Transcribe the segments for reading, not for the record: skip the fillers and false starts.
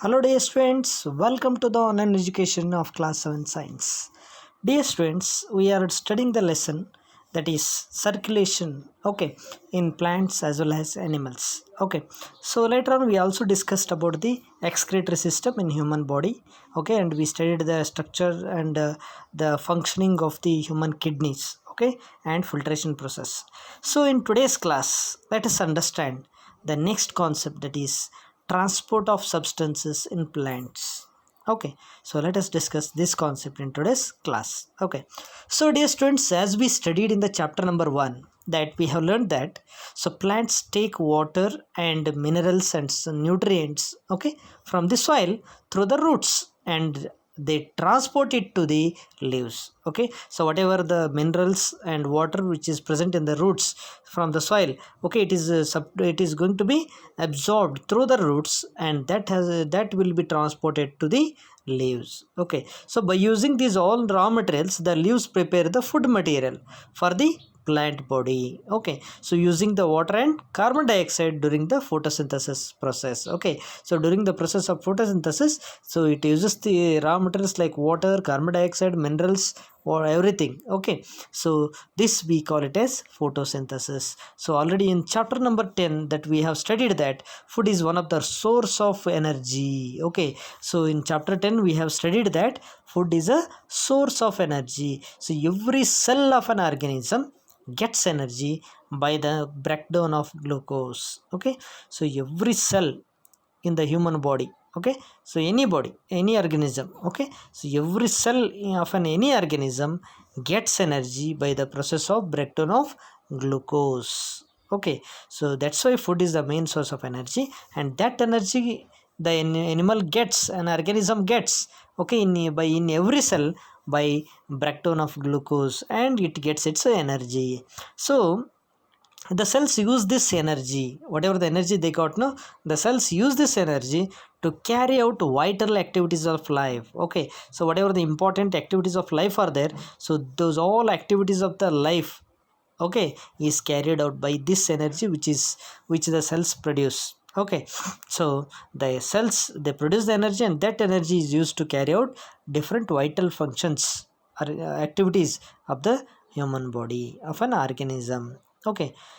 Hello dear students, welcome to the online education of class 7 science. Dear students, we are studying the lesson that is circulation, in plants as well as animals. So later on we also discussed about the excretory system in human body, and we studied the structure and the functioning of the human kidneys, and filtration process. So in today's class, let us understand the next concept, that is transport of substances in plants. So let us discuss this concept in today's class. So dear students, as we studied in the chapter number 1, that we have learned that so plants take water and minerals and nutrients from the soil through the roots, and they transport it to the leaves. So whatever the minerals and water which is present in the roots from the soil, it is going to be absorbed through the roots, and that will be transported to the leaves. So by using these all raw materials, the leaves prepare the food material for the plant body. So using the water and carbon dioxide during the photosynthesis process. So during the process of photosynthesis, so it uses the raw materials like water, carbon dioxide, minerals, or everything. So this we call it as photosynthesis. So already in chapter number 10 that we have studied that food is one of the source of energy. So in chapter 10 we have studied that food is a source of energy. So every cell of an organism gets energy by the breakdown of glucose. So every cell in the human body, so any body, any organism, so every cell of any organism gets energy by the process of breakdown of glucose. So that's why food is the main source of energy, and that energy the animal gets, an organism gets, in every cell by breakdown of glucose, and it gets its energy. So the cells use this energy, whatever the energy they got, no, the cells use this energy to carry out vital activities of life. So whatever the important activities of life are there, so those all activities of the life is carried out by this energy which the cells produce. So the cells, they produce the energy, and that energy is used to carry out different vital functions or activities of the human body of an organism.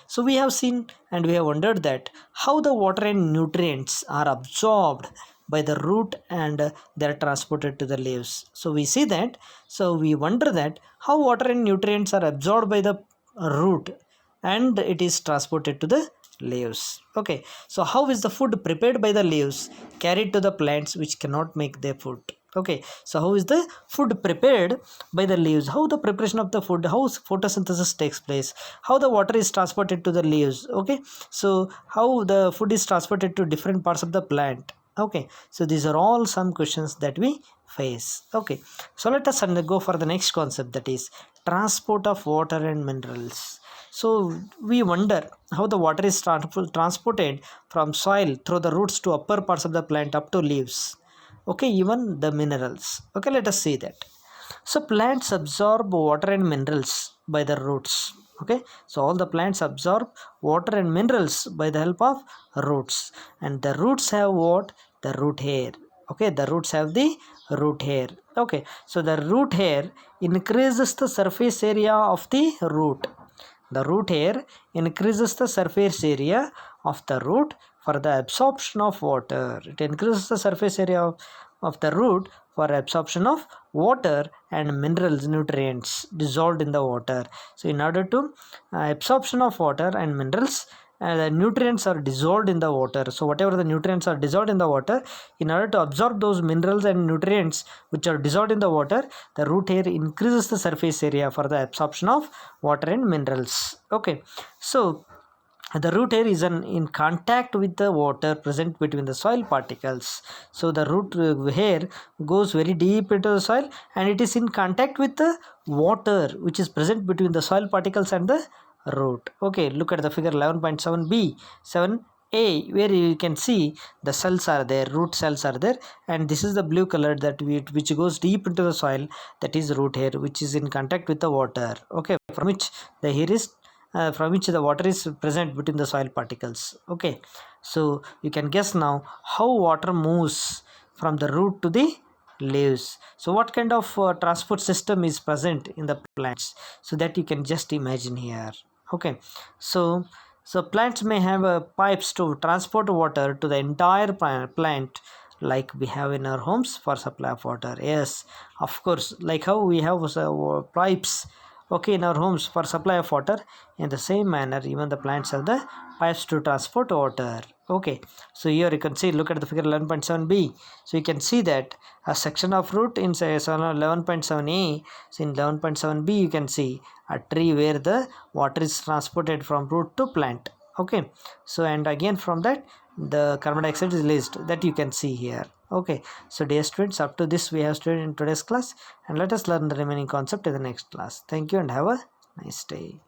So we have seen and we have wondered that how the water and nutrients are absorbed by the root, and they are transported to the leaves. So we see that, so we wonder that how water and nutrients are absorbed by the root and it is transported to the leaves. So how is the food prepared by the leaves carried to the plants which cannot make their food? So how is the food prepared by the leaves? How the preparation of the food, how photosynthesis takes place, how the water is transported to the leaves. So how the food is transported to different parts of the plant. So these are all some questions that we face. So let us go for the next concept, that is transport of water and minerals. So we wonder how the water is transported from soil through the roots to upper parts of the plant up to leaves. Even the minerals. Let us see that. So plants absorb water and minerals by the roots. So all the plants absorb water and minerals by the help of roots, and the roots have what? The root hair. The roots have the root hair. So the root hair increases the surface area of the root. The root hair increases the surface area of the root for the absorption of water. It increases the surface area of the root for absorption of water and minerals, nutrients dissolved in the water. So in order to absorption of water and minerals, the nutrients are dissolved in the water. So whatever the nutrients are dissolved in the water, in order to absorb those minerals and nutrients which are dissolved in the water, the root hair increases the surface area for the absorption of water and minerals. So the root hair is in contact with the water present between the soil particles. So the root hair goes very deep into the soil, and it is in contact with the water which is present between the soil particles and the root. Look at the figure 11.7b, 7a, where you can see the cells are there, root cells are there, and this is the blue color that which goes deep into the soil, that is root hair, which is in contact with the water. From which the hair is from which the water is present between the soil particles. So you can guess now how water moves from the root to the leaves. So what kind of transport system is present in the plants, so that you can just imagine here. Okay, so plants may have pipes to transport water to the entire plant, like we have in our homes for supply of water. Yes, of course, like how we have pipes, okay, in our homes for supply of water, in the same manner even the plants have the pipes to transport water. Okay, so here you can see, look at the figure 11.7b. so you can see that a section of root in say 11.7a. so in 11.7b you can see a tree where the water is transported from root to plant. Okay, so and again from that the carbon dioxide is released, that you can see here. Okay, so dear students, up to this we have studied in today's class, and let us learn the remaining concept in the next class. Thank you and have a nice day.